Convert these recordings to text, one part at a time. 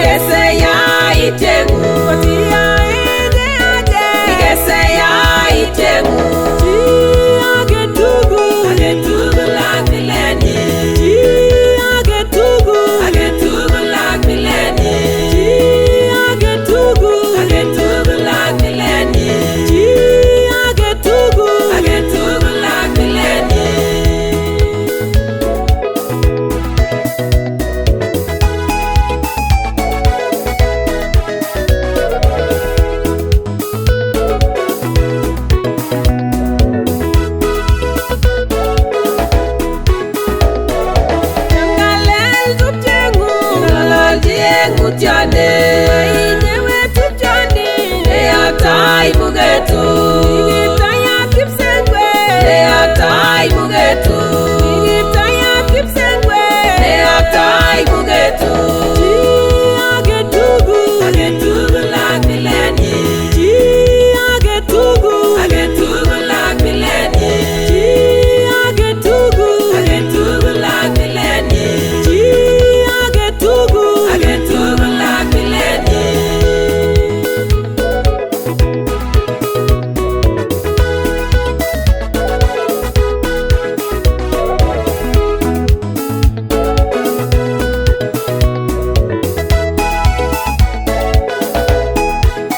igese ya itengu Kotia ende age igese ya itengu Agetugu lak mileni Agetugu lak mileni Agetugu lak mileni Agetugu lak mileni Ngalel tupchengu Tiane Inyewe tupchoni Eatai mugetu Igitaya kipsengwe Eatai mugetu Igitaya kipsengwe Eatai mugetu Agetugu lak mileni Agetugu lak mileni Agetugu lak mileni Agetugu lak mileni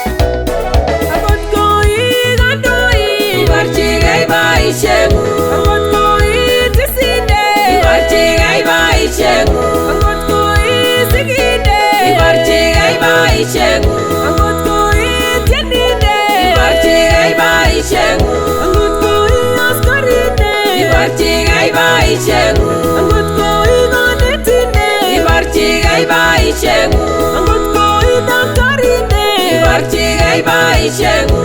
Agot koi gandoi Ibarchigei baishengu Agot koi tisinde Ibarchigei baishengu Agot koi siginde Ibarchigei baishengu Agot koi tieninde Ibarchigei baishengu Agot koi askarinde Ibarchigei baishengu Agot koi ganetinde Ibarchigei baishengu Agot koi daktarinde Ibarchigei baishengu